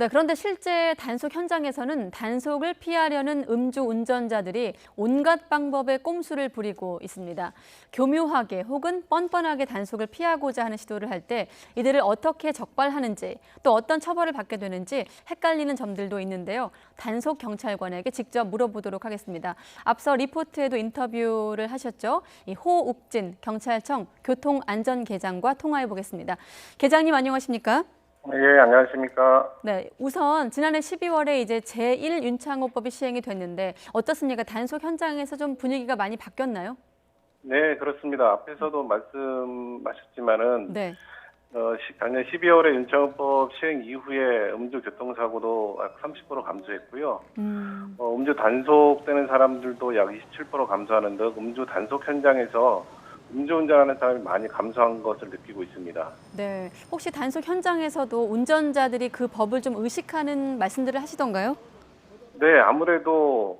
네, 그런데 실제 단속 현장에서는 단속을 피하려는 음주 운전자들이 온갖 방법의 꼼수를 부리고 있습니다. 교묘하게 혹은 뻔뻔하게 단속을 피하고자 하는 시도를 할 때 이들을 어떻게 적발하는지 또 어떤 처벌을 받게 되는지 헷갈리는 점들도 있는데요. 단속 경찰관에게 직접 물어보도록 하겠습니다. 앞서 리포트에도 인터뷰를 하셨죠. 이 호욱진 경찰청 교통안전계장과 통화해 보겠습니다. 계장님 안녕하십니까? 예, 안녕하십니까. 네, 우선 지난해 12월에 이제 제1윤창호법이 시행이 됐는데 어떻습니까? 단속 현장에서 좀 분위기가 많이 바뀌었나요? 네, 그렇습니다. 앞에서도 말씀하셨지만은, 네. 작년 12월에 윤창호법 시행 이후에 음주 교통사고도 약 30% 감소했고요. 음주 단속되는 사람들도 약 27% 감소하는 등 음주 단속 현장에서 음주운전하는 사람이 많이 감소한 것을 느끼고 있습니다. 네. 혹시 단속 현장에서도 운전자들이 그 법을 좀 의식하는 말씀들을 하시던가요? 네, 아무래도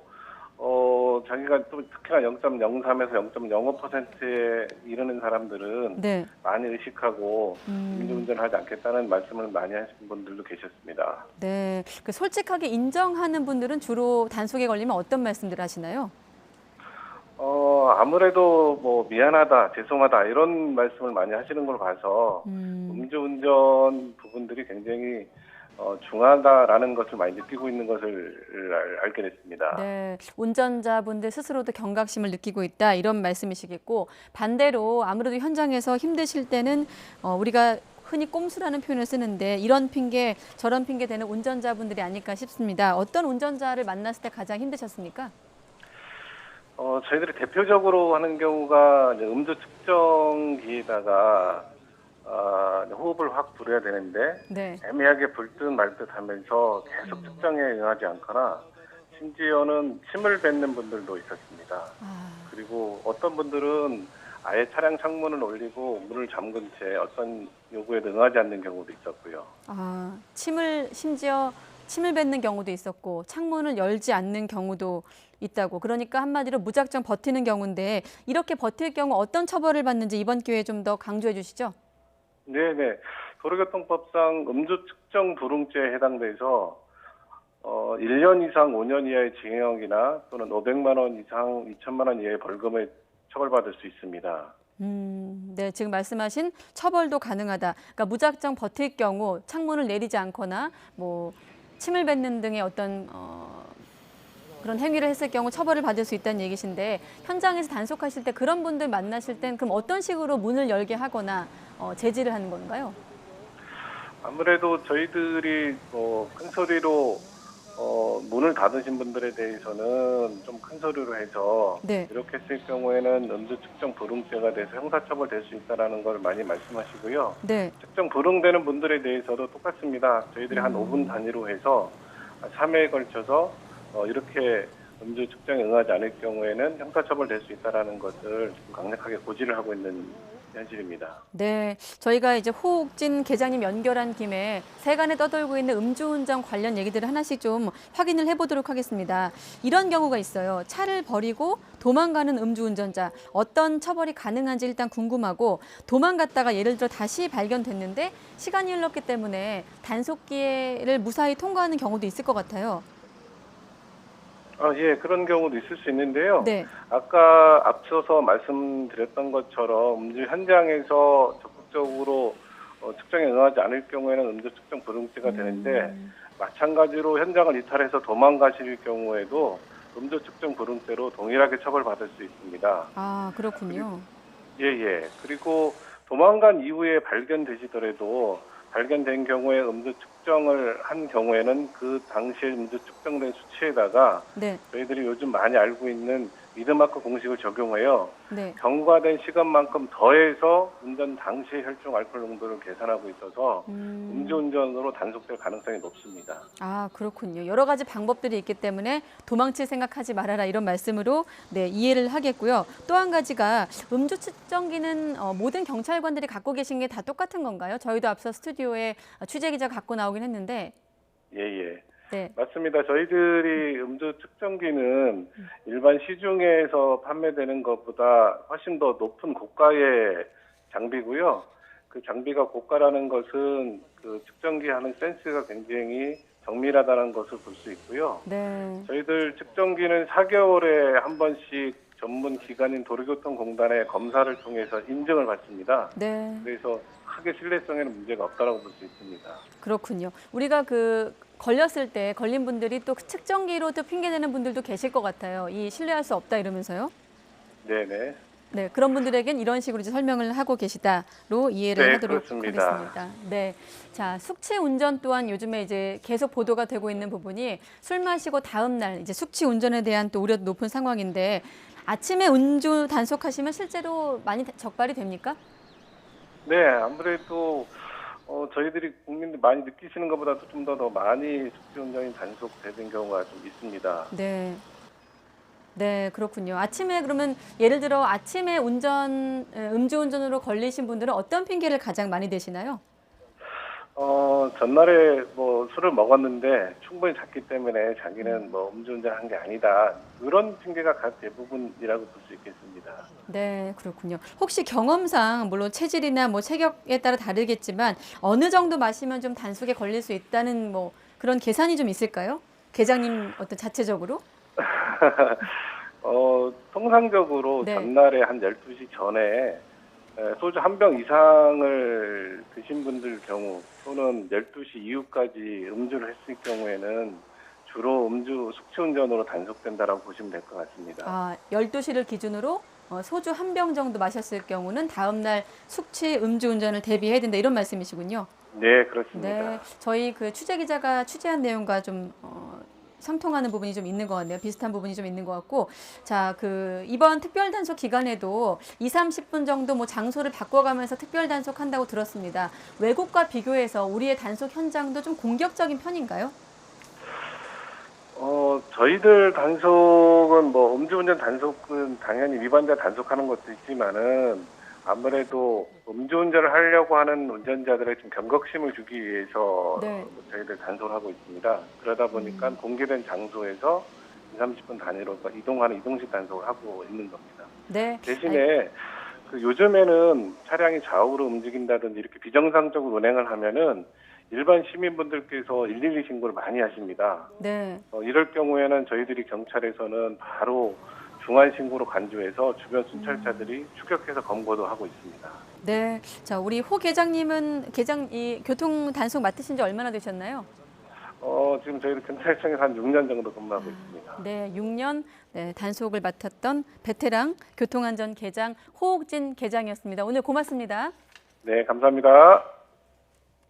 자기가 또 특히나 0.03에서 0.05%에 이르는 사람들은 네. 많이 의식하고 음주운전하지 않겠다는 말씀을 많이 하시는 분들도 계셨습니다. 네. 그 솔직하게 인정하는 분들은 주로 단속에 걸리면 어떤 말씀들을 하시나요? 아무래도 뭐 미안하다, 죄송하다 이런 말씀을 많이 하시는 걸 봐서 음주운전 부분들이 굉장히 중하다라는 것을 많이 느끼고 있는 것을 알게 됐습니다. 네, 운전자분들 스스로도 경각심을 느끼고 있다 이런 말씀이시겠고 반대로 아무래도 현장에서 힘드실 때는 우리가 흔히 꼼수라는 표현을 쓰는데 이런 핑계 저런 핑계 대는 운전자분들이 아닐까 싶습니다. 어떤 운전자를 만났을 때 가장 힘드셨습니까? 저희들이 대표적으로 하는 경우가 이제 음주 측정기에다가 호흡을 확 불어야 되는데 네. 애매하게 불듯 말듯 하면서 계속 측정에 응하지 않거나 심지어는 침을 뱉는 분들도 있었습니다. 아, 그리고 어떤 분들은 아예 차량 창문을 올리고 문을 잠근 채 어떤 요구에 응하지 않는 경우도 있었고요. 심지어 침을 뱉는 경우도 있었고 창문을 열지 않는 경우도 있다고. 그러니까 한마디로 무작정 버티는 경우인데 이렇게 버틸 경우 어떤 처벌을 받는지 이번 기회에 좀 더 강조해 주시죠. 네네. 도로교통법상 음주 측정 불응죄에 해당돼서 1년 이상 5년 이하의 징역이나 또는 500만 원 이상 2천만 원 이하의 벌금에 처벌받을 수 있습니다. 네, 지금 말씀하신 처벌도 가능하다. 그러니까 무작정 버틸 경우 창문을 내리지 않거나 뭐 침을 뱉는 등의 어떤 그런 행위를 했을 경우 처벌을 받을 수 있다는 얘기신데 현장에서 단속하실 때 그런 분들 만나실 땐 그럼 어떤 식으로 문을 열게 하거나 제지를 하는 건가요? 아무래도 저희들이 큰 소리로 문을 닫으신 분들에 대해서는 좀 큰 소리로 해서 네. 이렇게 했을 경우에는 음주 측정 불응죄가 돼서 형사처벌 될 수 있다라는 걸 많이 말씀하시고요. 네. 측정 불응되는 분들에 대해서도 똑같습니다. 저희들이 한 5분 단위로 해서 3회에 걸쳐서 이렇게 음주 측정에 응하지 않을 경우에는 형사처벌 될 수 있다라는 것을 좀 강력하게 고지를 하고 있는 현실입니다. 네, 저희가 이제 호욱진 계장님 연결한 김에 세간에 떠돌고 있는 음주운전 관련 얘기들을 하나씩 좀 확인을 해보도록 하겠습니다. 이런 경우가 있어요. 차를 버리고 도망가는 음주운전자 어떤 처벌이 가능한지 일단 궁금하고 도망갔다가 예를 들어 다시 발견됐는데 시간이 흘렀기 때문에 단속기를 무사히 통과하는 경우도 있을 것 같아요. 예, 그런 경우도 있을 수 있는데요. 네. 아까 앞서서 말씀드렸던 것처럼 음주 현장에서 적극적으로 측정에 응하지 않을 경우에는 음주 측정 불응죄가 되는데 마찬가지로 현장을 이탈해서 도망가실 경우에도 음주 측정 불응죄로 동일하게 처벌받을 수 있습니다. 아, 그렇군요. 예. 그리고 도망간 이후에 발견되시더라도 발견된 경우에 음주 측정을 한 경우에는 그 당시에 음주 측정된 수치에다가 네. 저희들이 요즘 많이 알고 있는 미드마크 공식을 적용해요. 네. 경과된 시간만큼 더해서 운전 당시의 혈중 알코올 농도를 계산하고 있어서 음주운전으로 단속될 가능성이 높습니다. 아, 그렇군요. 여러 가지 방법들이 있기 때문에 도망칠 생각하지 말아라 이런 말씀으로 네, 이해를 하겠고요. 또 한 가지가 음주 측정기는 모든 경찰관들이 갖고 계신 게 다 똑같은 건가요? 저희도 앞서 스튜디오에 취재 기자가 갖고 나오긴 했는데. 예. 네. 맞습니다. 저희들이 음주 측정기는 일반 시중에서 판매되는 것보다 훨씬 더 높은 고가의 장비고요. 그 장비가 고가라는 것은 그 측정기 하는 센스가 굉장히 정밀하다는 것을 볼 수 있고요. 네. 저희들 측정기는 4개월에 한 번씩 전문 기관인 도로교통공단의 검사를 통해서 인증을 받습니다. 네. 그래서 크게 신뢰성에는 문제가 없다고 볼 수 있습니다. 그렇군요. 우리가 걸렸을 때 걸린 분들이 또 측정기로 또 핑계대는 분들도 계실 것 같아요. 이 신뢰할 수 없다 이러면서요. 네네. 네, 그런 분들에겐 이런 식으로 이제 설명을 하고 계시다로 이해를 네, 하도록 그렇습니다. 하겠습니다. 네. 자, 숙취 운전 또한 요즘에 이제 계속 보도가 되고 있는 부분이 술 마시고 다음 날 이제 숙취 운전에 대한 또 우려도 높은 상황인데 아침에 음주 단속하시면 실제로 많이 적발이 됩니까? 네, 아무래도 저희들이 국민들 많이 느끼시는 것보다도 좀 더 많이 숙지운전이 단속되는 경우가 좀 있습니다. 네. 네, 그렇군요. 아침에 그러면 예를 들어 아침에 음주운전으로 걸리신 분들은 어떤 핑계를 가장 많이 대시나요? 전날에 뭐 술을 먹었는데 충분히 잤기 때문에 자기는 뭐 음주운전한 게 아니다. 그런 핑계가 대부분이라고 볼 수 있겠습니다. 네, 그렇군요. 혹시 경험상 물론 체질이나 뭐 체격에 따라 다르겠지만 어느 정도 마시면 좀 단속에 걸릴 수 있다는 뭐 그런 계산이 좀 있을까요? 계장님 어떤 자체적으로? 통상적으로 네. 전날에 한 12시 전에 소주 한 병 이상을 드신 분들 경우 또는 12시 이후까지 음주를 했을 경우에는 주로 숙취운전으로 단속된다라고 보시면 될 것 같습니다. 아, 12시를 기준으로 소주 한 병 정도 마셨을 경우는 다음 날 숙취 음주운전을 대비해야 된다 이런 말씀이시군요. 네, 그렇습니다. 네, 저희 취재 기자가 취재한 내용과 좀 상통하는 부분이 좀 있는 것 같네요. 비슷한 부분이 좀 있는 것 같고, 자, 이번 특별 단속 기간에도 2, 30분 정도 뭐 장소를 바꿔가면서 특별 단속한다고 들었습니다. 외국과 비교해서 우리의 단속 현장도 좀 공격적인 편인가요? 저희들 단속은 뭐 음주운전 단속은 당연히 위반자 단속하는 것도 있지만은 아무래도 음주운전을 하려고 하는 운전자들의 좀 경각심을 주기 위해서 네. 저희들 단속을 하고 있습니다. 그러다 보니까 공개된 장소에서 2, 30분 단위로 이동하는 이동식 단속을 하고 있는 겁니다. 네. 대신에 요즘에는 차량이 좌우로 움직인다든지 이렇게 비정상적으로 운행을 하면은 일반 시민분들께서 112 신고를 많이 하십니다. 네. 이럴 경우에는 저희들이 경찰에서는 바로 중한 신고로 간주해서 주변 순찰차들이 추격해서 검거도 하고 있습니다. 네. 자, 우리 호 계장님은 이 교통 단속 맡으신 지 얼마나 되셨나요? 지금 저희들 경찰청에서 한 6년 정도 근무하고 있습니다. 네, 6년 단속을 맡았던 베테랑 교통안전 계장 호옥진 계장이었습니다. 오늘 고맙습니다. 네, 감사합니다.